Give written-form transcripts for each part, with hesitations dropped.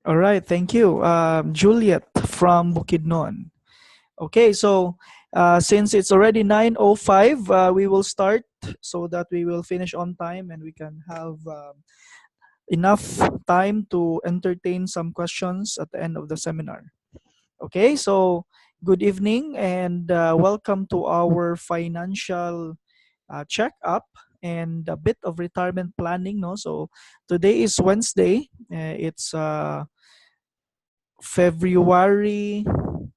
All right, thank you. Juliet from Bukidnon. Okay, so since it's already 9:05, we will start so that we will finish on time and we can have enough time to entertain some questions at the end of the seminar. Okay, so good evening and welcome to our financial checkup and a bit of retirement planning. No, so today is Wednesday. It's February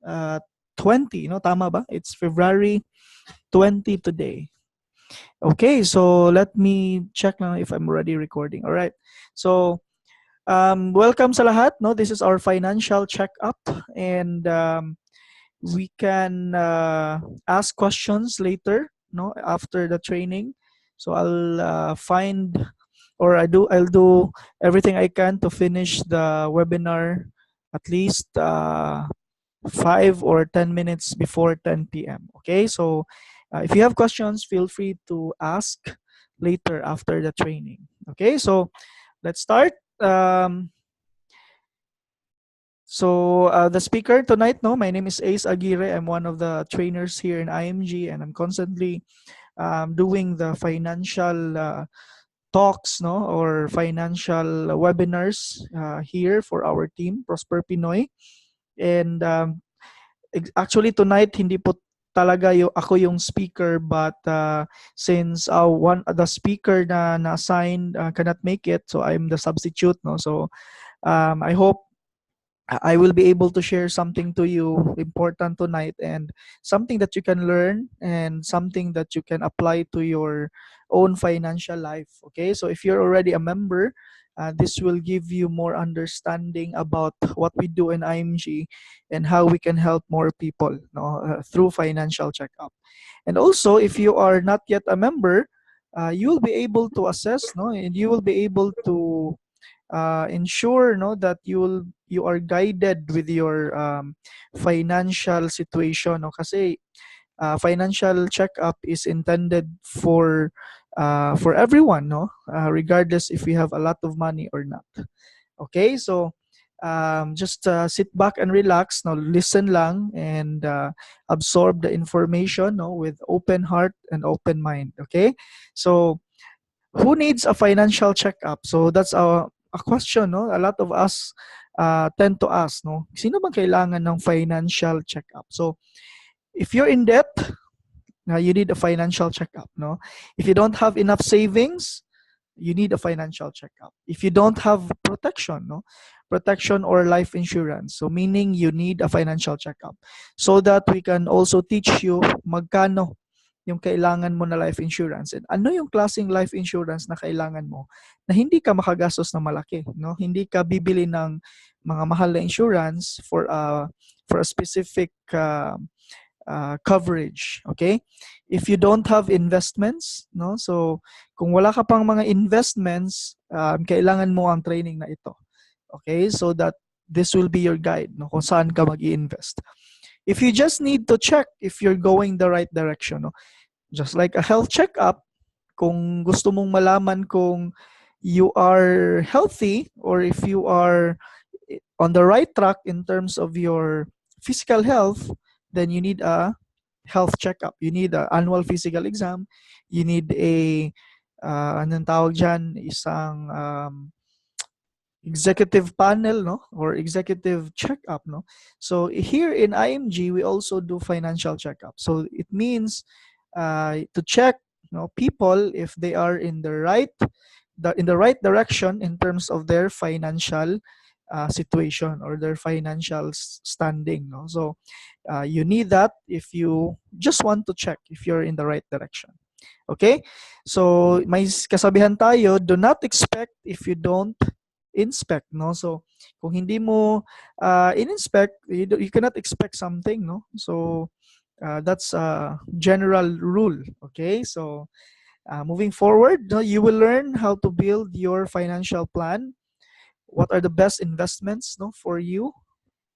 uh, 20, no? Tama ba? It's February 20 today. Okay, so let me check now if I'm already recording. All right. So, welcome sa lahat, no? This is our financial checkup and we can ask questions later, no, after the training. So I'll find or I'll do everything I can to finish the webinar at least 5 or 10 minutes before 10 p.m. Okay, so if you have questions, feel free to ask later after the training. Okay, so let's start. The speaker tonight, no, my name is Ace Aguirre. I'm one of the trainers here in IMG, and I'm constantly doing the financial talks, no, or financial webinars here for our team, Prosper Pinoy. And actually tonight hindi po talaga ako yung speaker, but since the speaker na assigned cannot make it, so I'm the substitute, no. So I hope I will be able to share something to you important tonight and something that you can learn and something that you can apply to your own financial life. Okay, so if you're already a member, this will give you more understanding about what we do in IMG and how we can help more people, no, through financial checkup. And also, if you are not yet a member, you will be able to assess, no, and you will be able to ensure, no, that you are guided with your financial situation, no, kasi financial checkup is intended for everyone, no, regardless if we have a lot of money or not. Okay, so just sit back and relax, no, listen lang and absorb the information, no, with open heart and open mind. Okay, so who needs a financial checkup? So that's a question, no? A lot of us tend to ask, no? Sino bang kailangan ng financial checkup? So if you're in debt, you need a financial checkup, no? If you don't have enough savings, you need a financial checkup. If you don't have protection, no? Protection or life insurance. So meaning you need a financial checkup so that we can also teach you magkano yung kailangan mo na life insurance and ano yung klaseng life insurance na kailangan mo na hindi ka makagastos na malaki, no? Hindi ka bibili ng mga mahal na insurance for a specific coverage. Okay, if you don't have investments, no, so kung wala ka pang mga investments, kailangan mo ang training na ito. Okay, so that this will be your guide, no, kung saan ka mag-i-invest. If you just need to check if you're going the right direction, no, just like a health checkup, kung gusto mong malaman kung you are healthy or if you are on the right track in terms of your physical health, then you need a health checkup. You need an annual physical exam. You need a anong tawag dyan, isang executive panel, no, or executive checkup, no. So here in IMG we also do financial checkup. So it means to check, you know, people if they are in the right direction in terms of their financial situation or their financial standing, no. So you need that if you just want to check if you're in the right direction. Okay, so may kasabihan tayo, do not expect if you don't inspect, no. So kung hindi mo in-inspect, you cannot expect something, no. So that's a general rule. Okay, so moving forward, no, you will learn how to build your financial plan. What are the best investments, no, for you?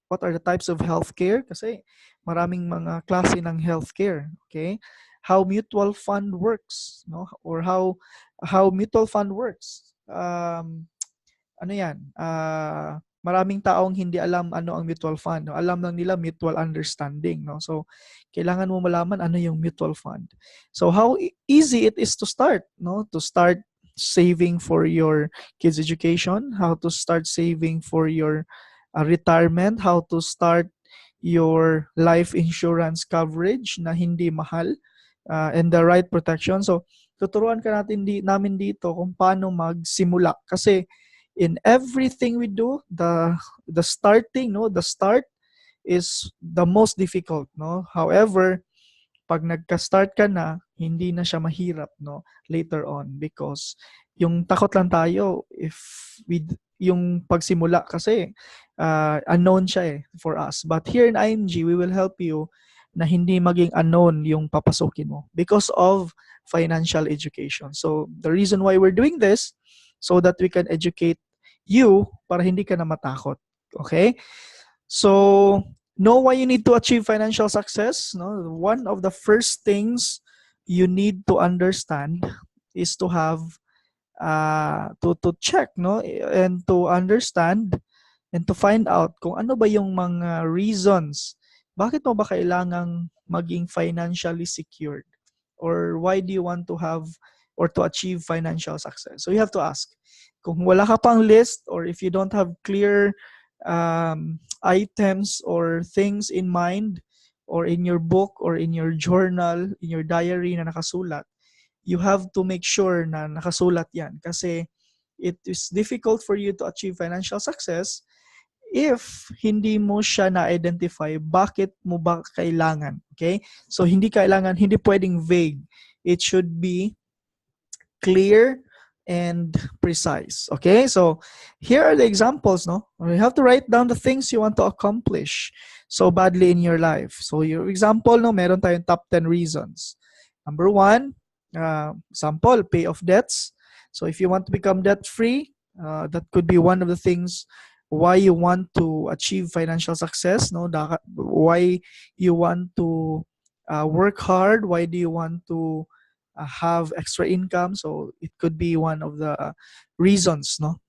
What are the types of healthcare? Kasi maraming mga klase ng healthcare. Okay, how mutual fund works, no, or how mutual fund works. Ano yan? maraming taong hindi alam ano ang mutual fund. No? Alam lang nila mutual understanding. No? So, kailangan mo malaman ano yung mutual fund. So, how easy it is to start. No? To start saving for your kids' education, how to start saving for your retirement, how to start your life insurance coverage na hindi mahal, and the right protection. So, tuturuan ka namin dito kung paano magsimula. Kasi in everything we do, the starting, no, the start is the most difficult, no. However, pag nagka-start ka na, hindi na siya mahirap, no, later on, because yung takot lang tayo if yung pagsimula kasi unknown siya for us. But here in IMG, we will help you na hindi maging unknown yung papasukin mo because of financial education. So the reason why we're doing this, so that we can educate you para hindi ka na matakot. Okay? So know why you need to achieve financial success. No, one of the first things you need to understand is to have to check, no, and to understand and to find out kung ano ba yung mga reasons bakit mo ba kailangang maging financially secured, or why do you want to have or to achieve financial success. So you have to ask. Kung wala ka pang list, or if you don't have clear items or things in mind, or in your book, or in your journal, in your diary na nakasulat, you have to make sure na nakasulat yan. Kasi it is difficult for you to achieve financial success if hindi mo siya na-identify bakit mo ba kailangan. Okay? So hindi pwedeng vague. It should be clear and precise. Okay? So here are the examples, no? You have to write down the things you want to accomplish so badly in your life. So your example, no, meron tayong top 10 reasons. Number 1, example, pay off debts. So if you want to become debt-free, that could be one of the things why you want to achieve financial success, no? Why you want to work hard, why do you want to have extra income. So it could be one of the reasons, no?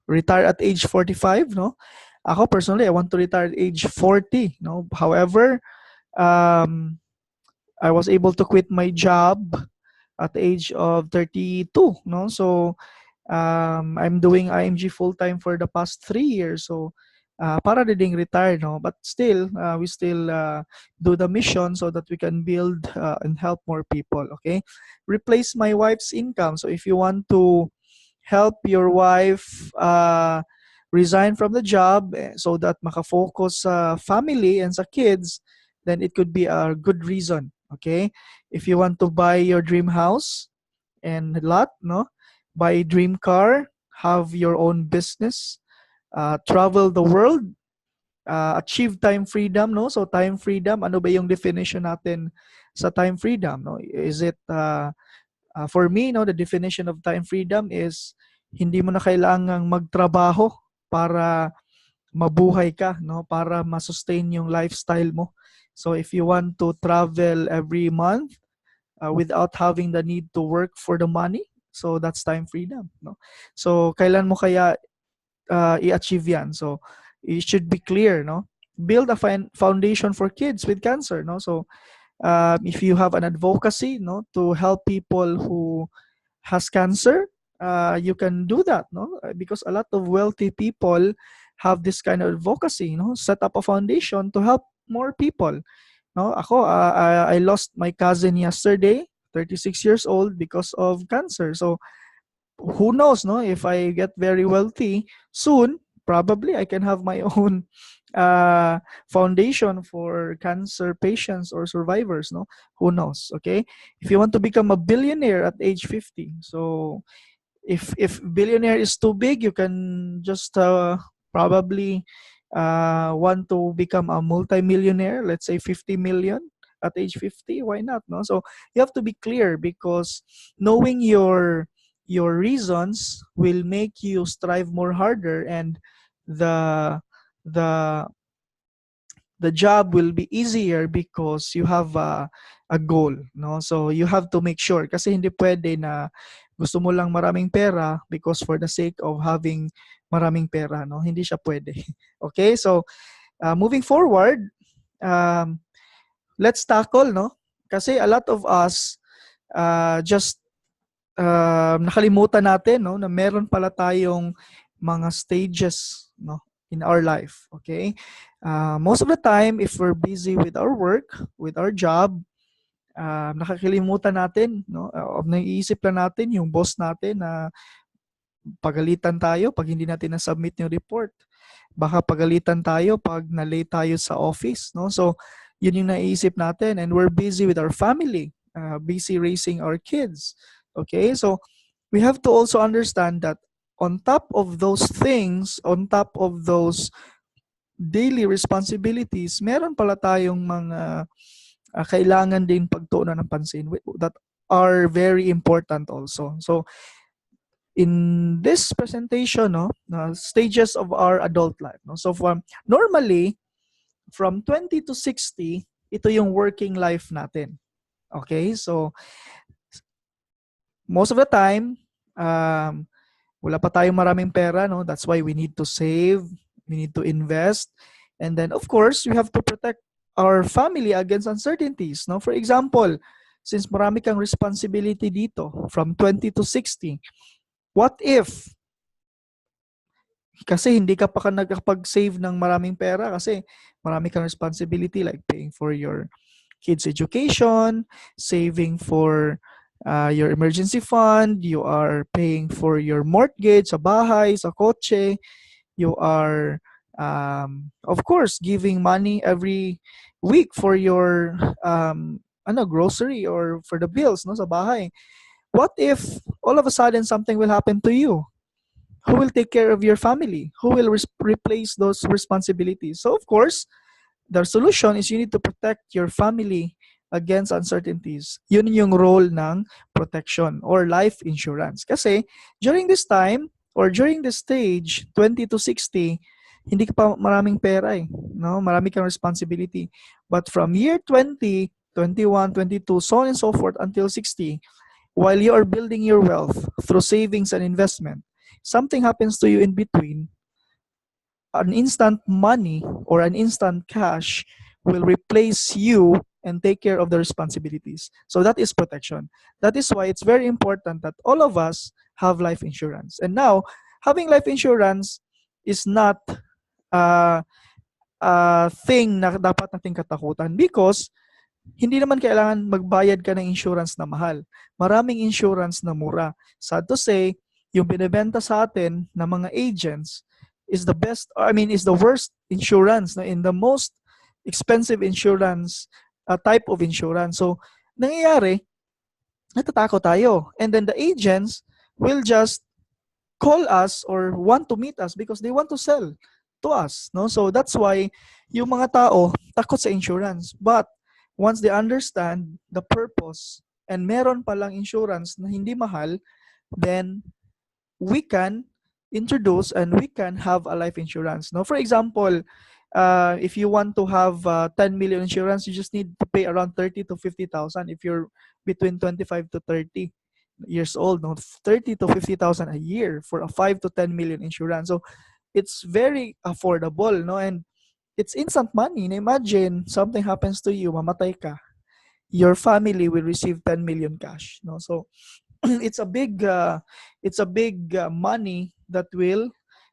Retire at age 45, no? Ako personally, I want to retire at age 40, no? However, I was able to quit my job at the age of 32, no? So I'm doing IMG full-time for the past 3 years. So para ding retire, no? But still, we still do the mission so that we can build and help more people, okay? Replace my wife's income. So if you want to help your wife resign from the job so that makafocus sa family and sa kids, then it could be a good reason, okay? If you want to buy your dream house and lot, no? Buy a dream car, have your own business, travel the world, achieve time freedom, no? So time freedom, ano ba yung definition natin sa time freedom, no? Is it for me, no, the definition of time freedom is hindi mo na kailangang magtrabaho para mabuhay ka, no? Para ma-sustain yung lifestyle mo. So if you want to travel every month without having the need to work for the money, so that's time freedom, no? So kailan mo kaya i-achieve yan? So it should be clear, no? Build a foundation for kids with cancer, no? So if you have an advocacy, no, to help people who has cancer, you can do that, no? Because a lot of wealthy people have this kind of advocacy, no? Set up a foundation to help more people. No, ako, I lost my cousin yesterday, 36 years old, because of cancer. So who knows, no? If I get very wealthy soon, probably I can have my own foundation for cancer patients or survivors, no? Who knows, okay? If you want to become a billionaire at age 50, so if billionaire is too big, you can just probably want to become a multi-millionaire, let's say 50 million at age 50. Why not, no? So you have to be clear, because knowing your reasons will make you strive more harder, and the the the job will be easier because you have a goal, no? So you have to make sure, kasi hindi pwede na gusto mo lang maraming pera because for the sake of having maraming pera, no? Hindi siya pwede. Okay? So, moving forward, um, let's tackle, no? Kasi a lot of us just nakalimutan natin, no, na meron pala tayong mga stages, no, in our life. Okay? Most of the time, if we're busy with our work, with our job, nakakalimutan natin, no, naiisip lang natin yung boss natin na pagalitan tayo pag hindi natin na-submit yung report. Baka pagalitan tayo pag na-late tayo sa office, no? So, yun yung naiisip natin, and we're busy with our family, busy raising our kids. Okay? So, we have to also understand that on top of those things, on top of those daily responsibilities, meron pala tayong mga kailangan din pagtuunan ng pansin that are very important also. So, in this presentation, no, stages of our adult life, no. So normally from 20 to 60, ito yung working life natin. Okay? So most of the time, wala pa tayong maraming pera, no. That's why we need to save, we need to invest, and then of course, we have to protect our family against uncertainties, no. For example, since marami kang responsibility dito from 20 to 60, what if kasi hindi ka pa nakapag-save ng maraming pera kasi marami kang responsibility like paying for your kids' education, saving for your emergency fund, you are paying for your mortgage sa bahay, sa kotse, you are, of course, giving money every week for your grocery or for the bills, no, sa bahay. What if all of a sudden something will happen to you? Who will take care of your family? Who will replace those responsibilities? So of course, the solution is you need to protect your family against uncertainties. Yun yung role ng protection or life insurance. Kasi during this time or during this stage, 20 to 60, hindi ka pa maraming pera eh. No? Marami kang responsibility. But from year 20, 21, 22, so on and so forth until 60, while you are building your wealth through savings and investment, something happens to you in between, an instant money or an instant cash will replace you and take care of the responsibilities. So that is protection. That is why it's very important that all of us have life insurance. And now, having life insurance is not a thing na dapat nating katakutan because hindi naman kailangan magbayad ka ng insurance na mahal. Maraming insurance na mura. Sad to say, yung binebenta sa atin ng mga agents is the best, is the worst insurance, in the most expensive insurance, type of insurance. So, nangyayari, natatakot tayo. And then the agents will just call us or want to meet us because they want to sell to us. No? So, that's why yung mga tao takot sa insurance. But, once they understand the purpose and meron palang insurance na hindi mahal, then we can introduce and we can have a life insurance. No, for example, if you want to have 10 million insurance, you just need to pay around 30 to 50,000 if you're between 25 to 30 years old. No, 30 to 50,000 a year for a 5 to 10 million insurance. So it's very affordable, no, and it's instant money. Imagine something happens to you, mamatay ka, your family will receive 10 million cash. No, so it's a big money that will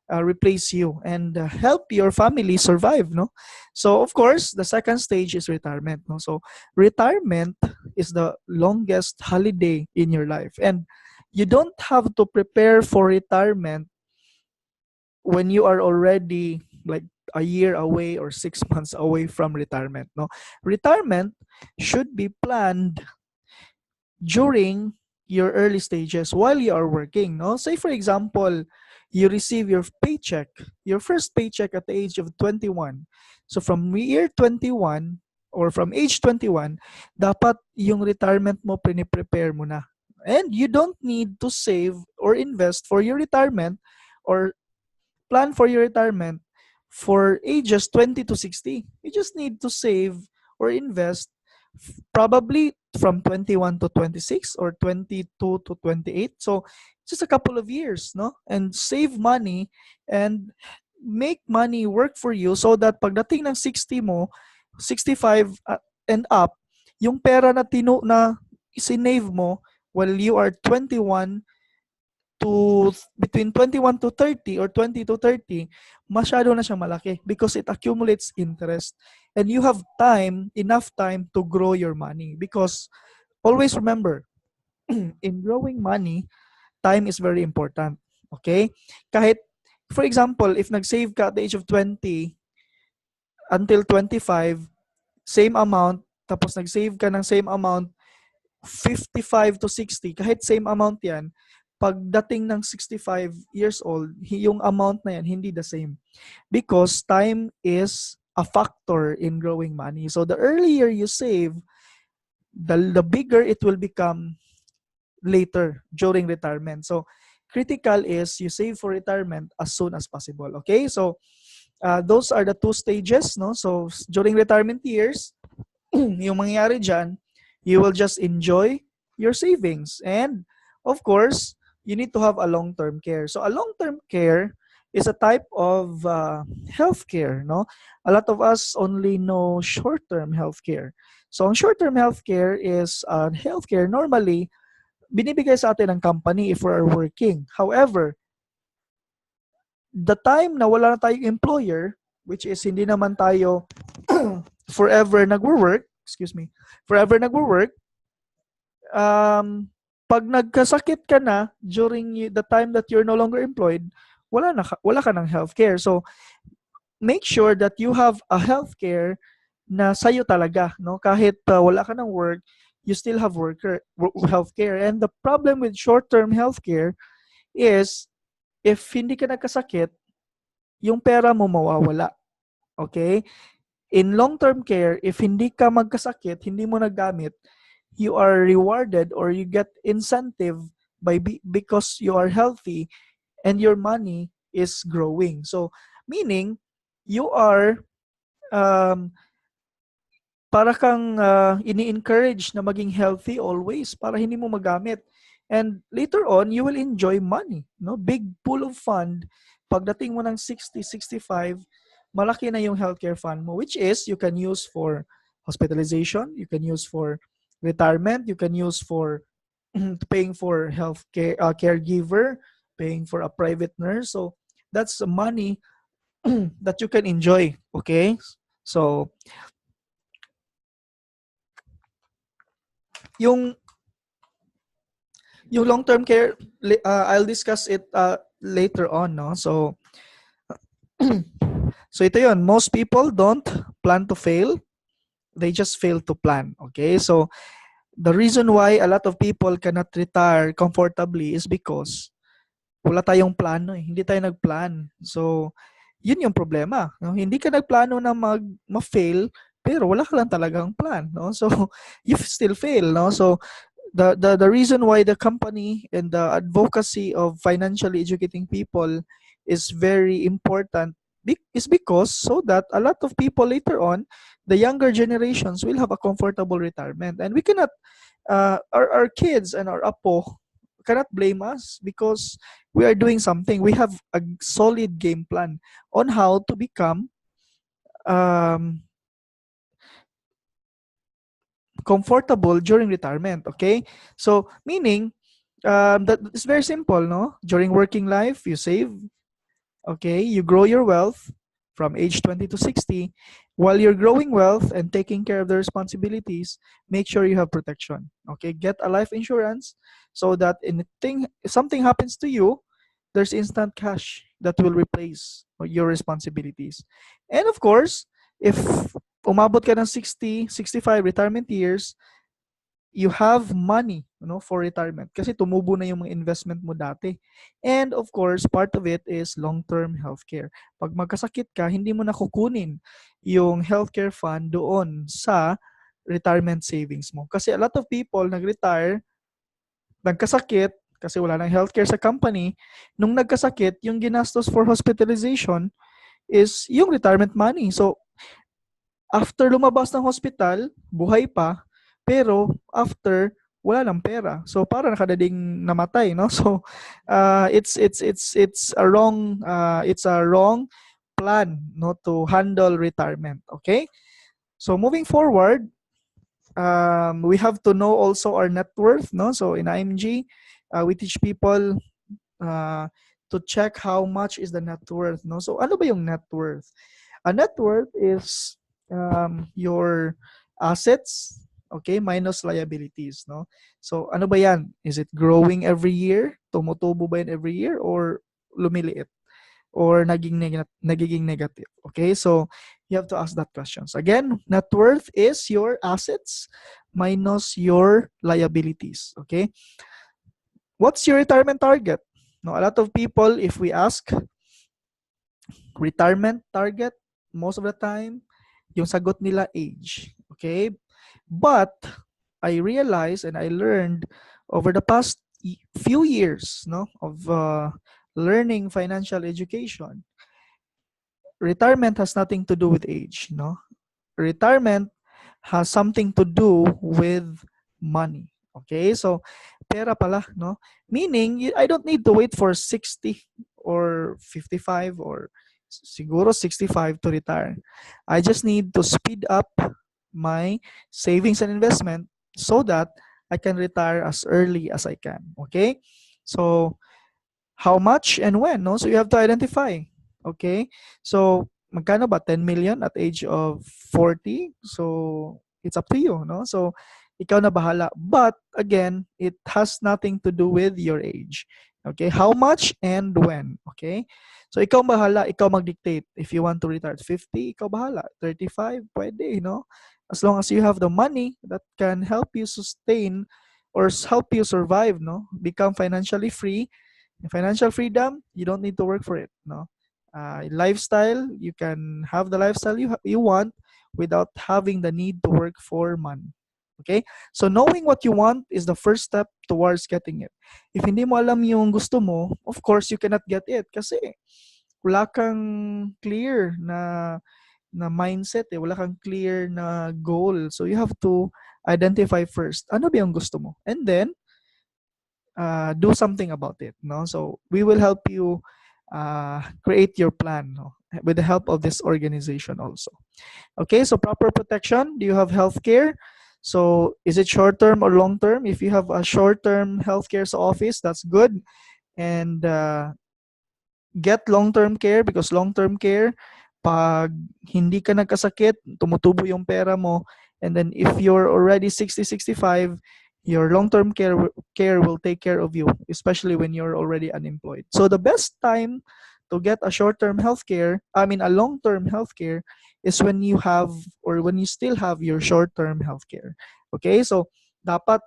replace you and help your family survive. No, so of course the second stage is retirement. No, so retirement is the longest holiday in your life, and you don't have to prepare for retirement when you are already like a year away or 6 months away from retirement. No, retirement should be planned during your early stages while you are working. No, say for example, you receive your paycheck, your first paycheck at the age of 21. So from year 21 or from age 21, dapat yung retirement mo prepare mo na. And you don't need to save or invest for your retirement or plan for your retirement for ages 20 to 60. You just need to save or invest probably from 21 to 26 or 22 to 28. So just a couple of years, no? And save money and make money work for you so that pagdating ng 60 mo, 65 and up, yung pera na sinave mo while you are 21 to between 21 to 30 or 20 to 30, masyado na siyang malaki because it accumulates interest. And you have enough time to grow your money. Because always remember, in growing money, time is very important. Okay? Kahit, for example, if nag-save ka at the age of 20 until 25, same amount, tapos nag-save ka ng same amount 55 to 60, kahit same amount yan, pagdating ng 65 years old, yung amount na yan, hindi the same. Because time is a factor in growing money. So the earlier you save, the bigger it will become later during retirement. So critical is you save for retirement as soon as possible. Okay? So those are the two stages. No? So during retirement years, yung mangyayari dyan, you will just enjoy your savings. And of course, you need to have a long-term care. So a long-term care is a type of healthcare, no? A lot of us only know short-term healthcare. So ang short-term healthcare is healthcare normally binibigay sa atin ng company if we are working. However, the time na wala na tayong employer, which is hindi naman tayo forever nagwo-work, forever nagwo-work, pag nagkasakit ka na during the time that you're no longer employed, wala ka ng healthcare. So, make sure that you have a healthcare na sa'yo talaga, no? Kahit wala ka ng work, you still have healthcare. And the problem with short-term healthcare is if hindi ka nagkasakit, yung pera mo mawawala. Okay? In long-term care, if hindi ka magkasakit, hindi mo nagamit, you are rewarded or you get incentive because you are healthy and your money is growing. So, meaning, you are para kang ini-encourage na maging healthy always para hindi mo magamit. And later on, you will enjoy money. No? Big pool of fund. Pagdating mo ng 60, 65, malaki na yung healthcare fund mo, which is you can use for hospitalization, you can use for retirement, you can use for paying for healthcare caregiver, paying for a private nurse. So that's money that you can enjoy. Okay? So yung long-term care, I'll discuss it later on, no? So ito yun. Most people don't plan to fail. They just fail to plan. Okay? So the reason why a lot of people cannot retire comfortably is because wala tayong plano eh. Hindi tayo nagplan. So, yun yung problema. No? Hindi ka nagplano na ma-fail, pero wala ka lang talagang plan. No? So, you still fail. No? So, the reason why the company and the advocacy of financially educating people is very important is because so that a lot of people later on, the younger generations will have a comfortable retirement. And we cannot, our kids and our apo cannot blame us because we are doing something. We have a solid game plan on how to become comfortable during retirement. Okay, so meaning that it's very simple, no? During working life, you save. Okay, you grow your wealth from age 20 to 60. While you're growing wealth and taking care of the responsibilities, make sure you have protection. Okay, get a life insurance so that if something happens to you, there's instant cash that will replace your responsibilities. And of course, if umabot ka ng 60, 65 retirement years, you have money, for retirement kasi tumubo na yung mga investment mo dati. And of course, part of it is long-term healthcare. Pag magkasakit ka, hindi mo na kukunin yung healthcare fund doon sa retirement savings mo. Kasi a lot of people nag-retire, nagkasakit, kasi wala nang healthcare sa company. Nung nagkasakit, yung ginastos for hospitalization is yung retirement money. So, after lumabas ng hospital, buhay pa, pero after wala ng pera. So para nakadading namatay, no? So it's a wrong plan, no, to handle retirement. Okay? So moving forward, we have to know also our net worth, no? So in IMG, we teach people uh, to check how much is the net worth, no? So ano ba yung net worth? A net worth is your assets, okay, minus liabilities, no? So ano ba yan? Is it growing every year? Tumutubo ba yan every year or lumiliit? Or nagiging negative? Okay, so you have to ask that questions. Again, net worth is your assets minus your liabilities. Okay, what's your retirement target? No, a lot of people, if we ask retirement target, most of the time, yung sagot nila age. Okay? But I realized and I learned over the past few years, no, of learning financial education, retirement has nothing to do with age, no? Retirement has something to do with money. Okay? So, pera pala, no? Meaning, I don't need to wait for 60 or 55 or siguro 65 to retire. I just need to speed up my savings and investment so that I can retire as early as I can. Okay? So, how much and when, no? So you have to identify. Okay? So magkano ba? 10 million at age of 40? So it's up to you, no? So ikaw na bahala. But again, it has nothing to do with your age. Okay? How much and when? Okay? So ikaw bahala, ikaw mag-dictate. If you want to retire at 50, ikaw bahala. 35, pwede, no? As long as you have the money that can help you sustain or help you survive, no? Become financially free. Financial freedom, you don't need to work for it, no? Lifestyle, you can have the lifestyle you want without having the need to work for money. Okay? So knowing what you want is the first step towards getting it. If hindi mo alam yung gusto mo, of course you cannot get it kasi wala kang clear na mindset, wala kang clear na goal. So you have to identify first, ano ba yung gusto mo? And then do something about it, no? So we will help you create your plan, no? With the help of this organization also. Okay, so proper protection. Do you have health care? So is it short term or long term? If you have a short term healthcare sa office, that's good. And get long-term care because long-term care, pag hindi ka nagkasakit, tumutubo yung pera mo. And then if you're already 60, 65, your long-term care will take care of you, especially when you're already unemployed. So the best time to get a short-term healthcare, a long-term healthcare, is when you have or when you still have your short-term healthcare. Okay? So dapat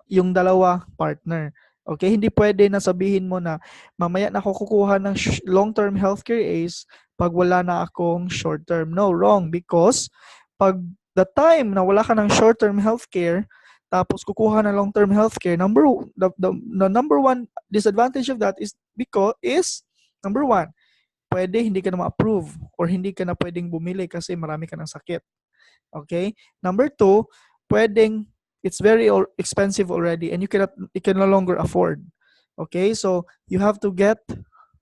yung dalawa partner. Okay, hindi pwede na sabihin mo na mamaya na ako kukuha ng long-term healthcare ace pag wala na akong short-term. No, wrong. Because pag the time na wala ka ng short-term healthcare, tapos kukuha ng long-term healthcare, the number one disadvantage of that is number one, pwede hindi ka na ma-approve or hindi ka na pwedeng bumili kasi marami ka ng sakit. Okay? Number two, pwedeng it's very expensive already and you can no longer afford. Okay? So you have to get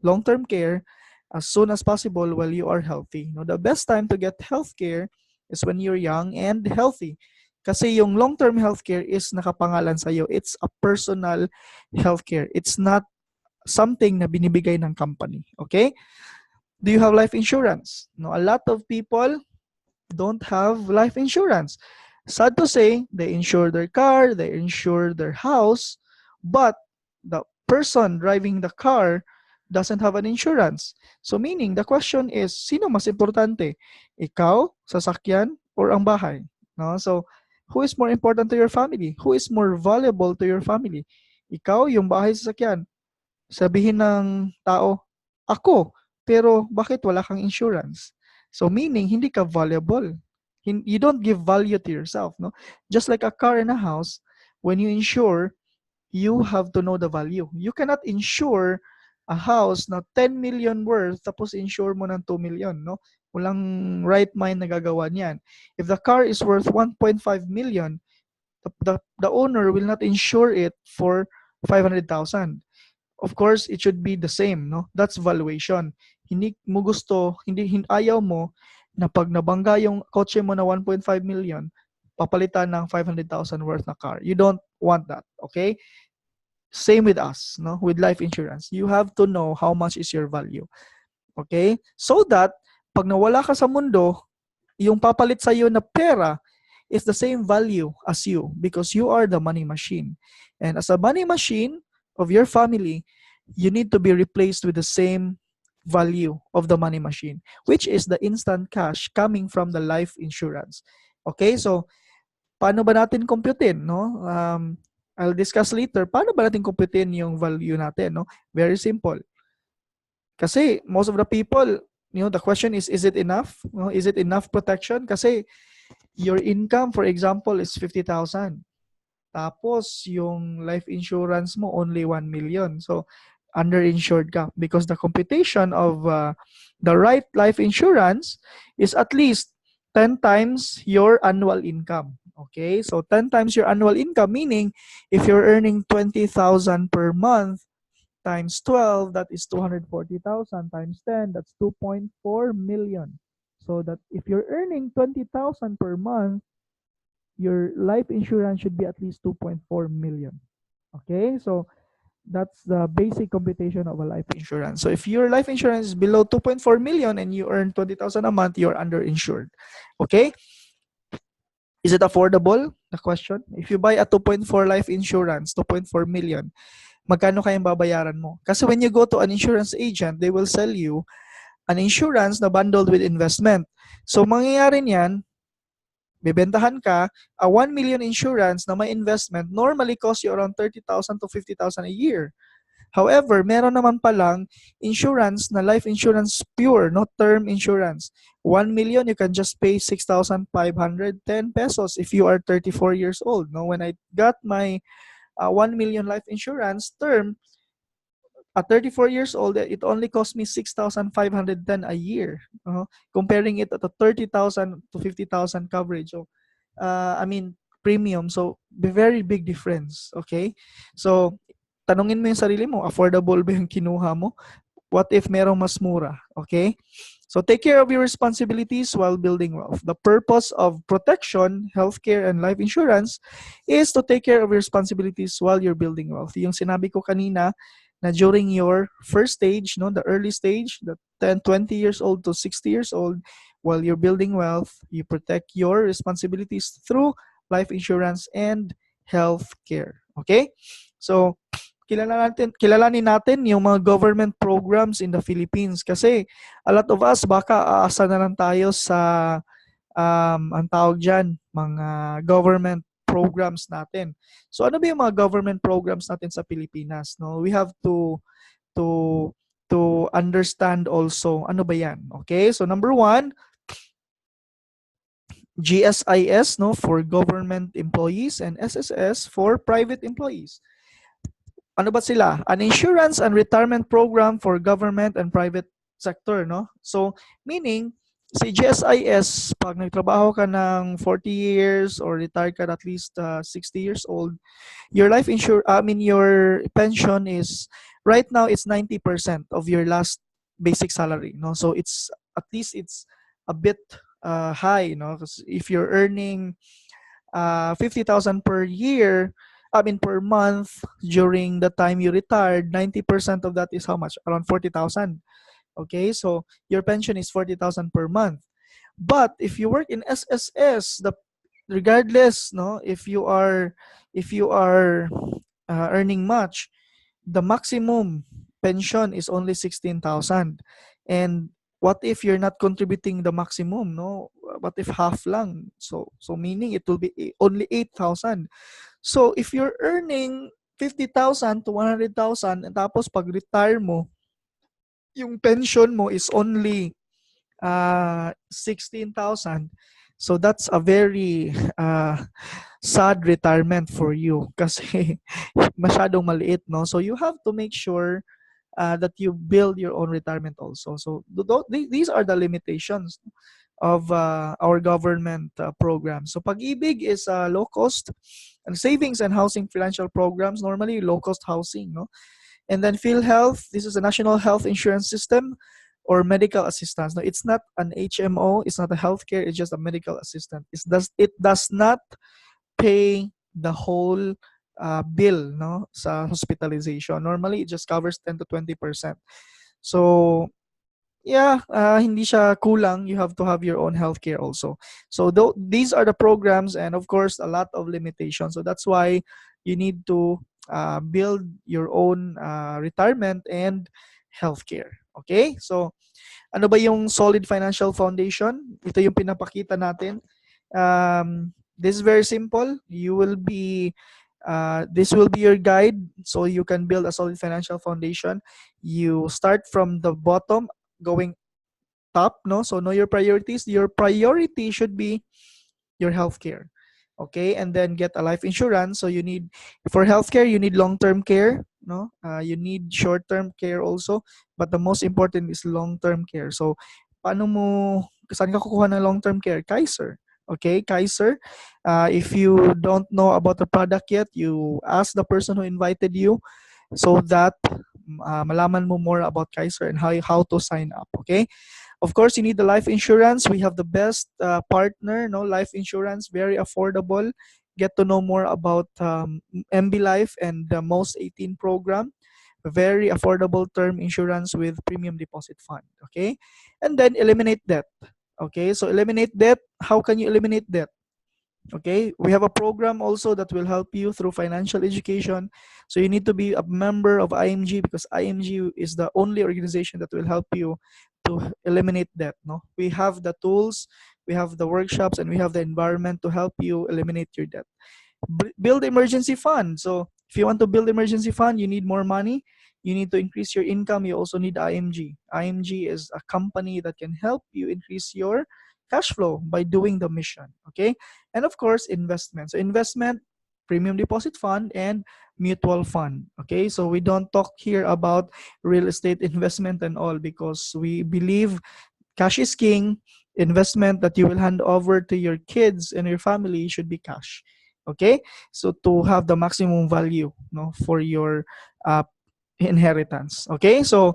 long-term care as soon as possible while you are healthy. No, the best time to get health care is when you're young and healthy. Kasi yung long-term healthcare is nakapangalan sa iyo. It's a personal healthcare. It's not something na binibigay ng company. Okay? Do you have life insurance? No, a lot of people don't have life insurance. Sad to say, they insure their car, they insure their house, but the person driving the car doesn't have an insurance. So meaning, the question is, sino mas importante? Ikaw, sasakyan, or ang bahay? No? So, who is more important to your family? Who is more valuable to your family? Ikaw, yung bahay, sasakyan. Sabihin ng tao, ako, pero bakit wala kang insurance? So meaning, hindi ka valuable. You don't give value to yourself, no? Just like a car and a house, when you insure, you have to know the value. You cannot insure a house na 10 million worth tapos insure mo ng 2 million, no? Walang right mind na gagawa niyan. If the car is worth 1.5 million, The owner will not insure it for 500,000. Of course, it should be the same, no? That's valuation. Hindi mo gusto, ayaw mo na pag nabangga yung kotse mo na 1.5 million, papalitan ng 500,000 worth na car. You don't want that, okay? Same with us, no? With life insurance. You have to know how much is your value. Okay? So that pag nawala ka sa mundo, yung papalit sa iyo na pera is the same value as you because you are the money machine. And as a money machine of your family, you need to be replaced with the same value of the money machine, which is the instant cash coming from the life insurance. Okay? So, paano ba natin computein, no? I'll discuss later. Paano ba natin computein yung value natin, no? Very simple. Kasi most of the people, the question is it enough? No? Is it enough protection? Kasi your income, for example, is 50,000. Tapos, yung life insurance mo, only 1 million. So, underinsured ka because the computation of the right life insurance is at least 10 times your annual income. Okay? So, 10 times your annual income, meaning if you're earning 20,000 per month, times 12, that is 240,000 times 10, that's 2.4 million. So that if you're earning 20,000 per month, your life insurance should be at least 2.4 million. Okay, so that's the basic computation of a life insurance. So if your life insurance is below 2.4 million and you earn 20,000 a month, you're underinsured. Okay? Is it affordable? The question. If you buy a 2.4 life insurance, 2.4 million, magkano kayang babayaran mo? Kasi when you go to an insurance agent, they will sell you an insurance na bundled with investment. So, mangyayari niyan, bibentahan ka, a 1 million insurance na may investment normally cost you around 30,000 to 50,000 a year. However, meron naman palang insurance na life insurance pure, no term insurance. 1 million, you can just pay 6,510 pesos if you are 34 years old. No, when I got my 1 million life insurance term, at 34 years old, it only cost me 6,510 a year. Comparing it at a 30,000 to 50,000 coverage. So, premium. So, very big difference. Okay? So, tanungin mo yung sarili mo, affordable ba yung kinuha mo? What if merong mas mura? Okay? So take care of your responsibilities while building wealth. The purpose of protection, healthcare, and life insurance is to take care of your responsibilities while you're building wealth. Yung sinabi ko kanina na during your first stage, no, the early stage, the 10, 20 years old to 60 years old, while you're building wealth, you protect your responsibilities through life insurance and healthcare. Okay? So, kilalanin natin yung mga government programs in the Philippines kasi a lot of us baka aasa na lang tayo sa ang tawag dyan, mga government programs natin. So ano ba yung mga government programs natin sa Pilipinas? No, we have to to understand also ano ba yan. Okay? So number 1, GSIS, no, for government employees, and SSS for private employees. Ano ba sila? An insurance and retirement program for government and private sector, no? So, meaning, si GSIS, pag nagtrabaho ka ng 40 years or retired ka at least 60 years old, your your pension is, right now, it's 90% of your last basic salary, no? So, it's, at least it's a bit high, no? Because if you're earning 50,000 per year, per month during the time you retired, 90% of that is how much? Around 40,000. Okay, so your pension is 40,000 per month. But if you work in SSS, regardless, no, if you are earning much, the maximum pension is only 16,000. And what if you're not contributing the maximum, no? What if half lang? So meaning it will be only 8,000. So if you're earning 50,000 to 100,000 and tapos pag retire mo, yung pension mo is only 16,000. So that's a very sad retirement for you kasi masyadong maliit, no? So you have to make sure that you build your own retirement also. So these are the limitations of our government program. So Pag-ibig is low cost and savings and housing financial programs, normally low cost housing, no? And then PhilHealth, this is a national health insurance system or medical assistance. No, it's not an HMO, it's not a healthcare, it's just a medical assistant. It does not pay the whole bill, no, sa hospitalization. Normally, it just covers 10 to 20%. So, yeah, hindi siya kulang. You have to have your own healthcare also. So these are the programs, and of course a lot of limitations. So that's why you need to build your own retirement and healthcare. Okay? So ano ba yung solid financial foundation? Ito yung pinapakita natin. This is very simple. This will be your guide so you can build a solid financial foundation. You start from the bottom going top, no? So know your priorities. Your priority should be your healthcare. Okay, and then get a life insurance. So you need, for healthcare, you need long-term care, no? You need short-term care also, but the most important is long-term care. So saan ka kukuha ng long-term care? Kaiser. Okay, Kaiser. If you don't know about the product yet, you ask the person who invited you so that malaman mo more about Kaiser and how to sign up. Okay. Of course, you need the life insurance. We have the best partner, no, life insurance, very affordable. Get to know more about MB Life and the Most 18 program. Very affordable term insurance with premium deposit fund. Okay, and then eliminate debt. Okay, so eliminate debt. How can you eliminate debt? Okay, we have a program also that will help you through financial education. So you need to be a member of IMG because IMG is the only organization that will help you to eliminate debt. No, we have the tools, we have the workshops, and we have the environment to help you eliminate your debt. Build emergency fund. So if you want to build emergency fund, you need more money. You need to increase your income. You also need IMG. IMG is a company that can help you increase your cash flow by doing the mission. Okay, and of course investment. So investment, premium deposit fund, and mutual fund. Okay, so we don't talk here about real estate investment and all because we believe cash is king. Investment that you will hand over to your kids and your family should be cash. Okay, so to have the maximum value, no, for your uh, inheritance. Okay, so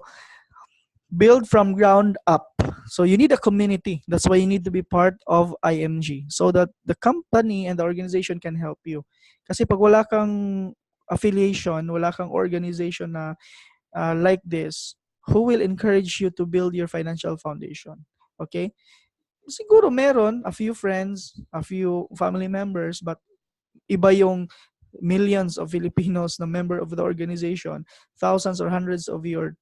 build from ground up. So you need a community. That's why you need to be part of IMG so that the company and the organization can help you. Kasi pag wala kang affiliation, wala kang organization na like this, who will encourage you to build your financial foundation? Okay? Siguro meron, a few friends, a few family members, but iba yung millions of Filipinos na member of the organization, thousands or hundreds of your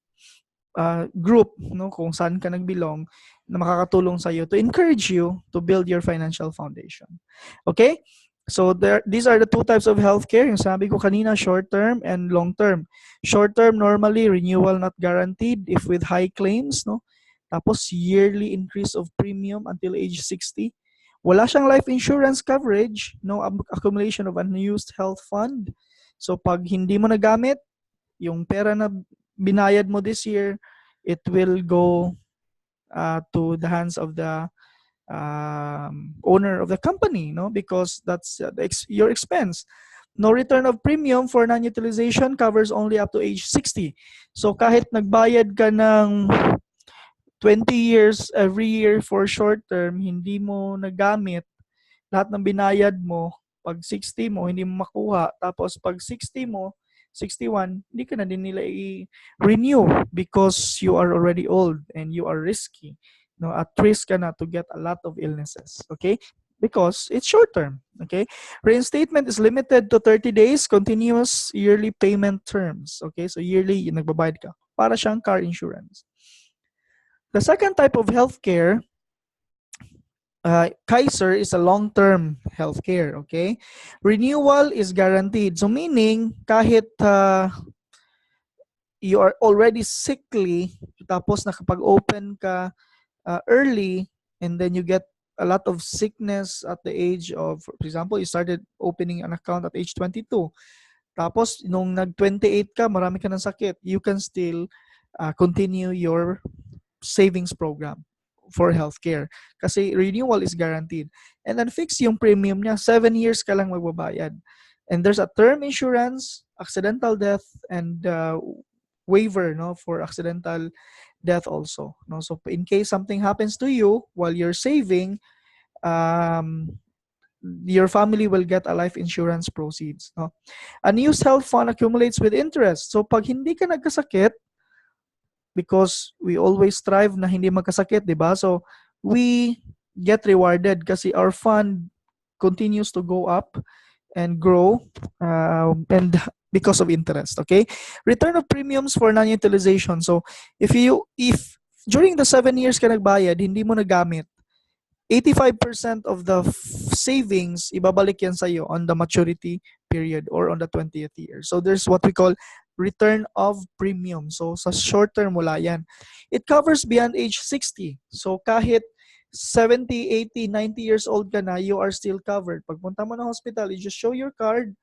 group, no, kung saan ka nagbelong, na makakatulong sa iyo to encourage you to build your financial foundation. Okay? So these are the two types of healthcare. Yung sabi ko kanina, short-term and long-term. Short-term, normally, renewal not guaranteed if with high claims, no? Tapos, yearly increase of premium until age 60. Wala siyang life insurance coverage, no accumulation of unused health fund. So, pag hindi mo nagamit, yung pera na binayad mo this year, it will go to the hands of the owner of the company, no, because that's your expense. No return of premium for non-utilization covers only up to age 60. So kahit nagbayad ka ng 20 years every year for short term, hindi mo nagamit lahat ng binayad mo, pag 60 mo, hindi mo makuha. Tapos pag 60 mo, 61, hindi ka na din nila i-renew because you are already old and you are risky. No, at risk ka na to get a lot of illnesses. Okay? Because it's short term. Okay? Reinstatement is limited to 30 days, continuous yearly payment terms. Okay? So yearly, nagbabayad ka. Para siyang car insurance. The second type of healthcare, Kaiser, is a long-term healthcare, okay? Renewal is guaranteed. So meaning, kahit you are already sickly, tapos nakapag-open ka early, and then you get a lot of sickness at the age of, for example, you started opening an account at age 22. Tapos, nung nag-28 ka, marami ka ng sakit, you can still continue your savings program. for healthcare kasi renewal is guaranteed. And then fix yung premium niya, 7 years ka lang magbabayad. And there's a term insurance, accidental death, and waiver, no, for accidental death also, no. So in case something happens to you while you're saving, um, your family will get a life insurance proceeds, no. Unused health fund accumulates with interest. So pag hindi ka nagkasakit, because we always strive na hindi magkasakit, di ba? So we get rewarded kasi our fund continues to go up and grow, and because of interest. Okay, return of premiums for non-utilization. So if during the 7 years ka nagbayad, hindi mo nagamit, 85% of the savings, ibabalik yan sa'yo on the maturity period or on the 20th year. So there's what we call return of premium. So sa short term, wala yan. It covers beyond age 60. So kahit 70, 80, 90 years old ka na, you are still covered. Pagpunta mo ng hospital, you just show your card,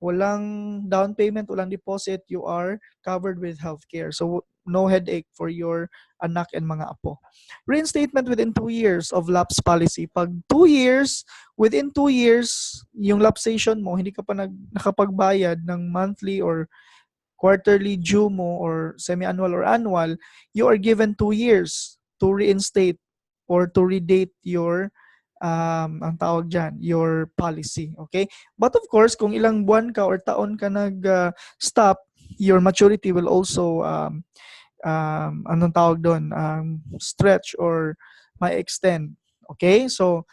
walang down payment, walang deposit, you are covered with healthcare. So no headache for your anak and mga apo. Reinstatement within 2 years of lapse policy. Pag 2 years, within 2 years, yung lapsation mo, hindi ka pa nakapagbayad ng monthly or quarterly due mo or semi-annual or annual, you are given 2 years to reinstate or to redate your ang tawag dyan, your policy. Okay? But of course, kung ilang buwan ka or taon ka nag-stop, your maturity will also anong tawag doon, stretch or may extend. Okay? So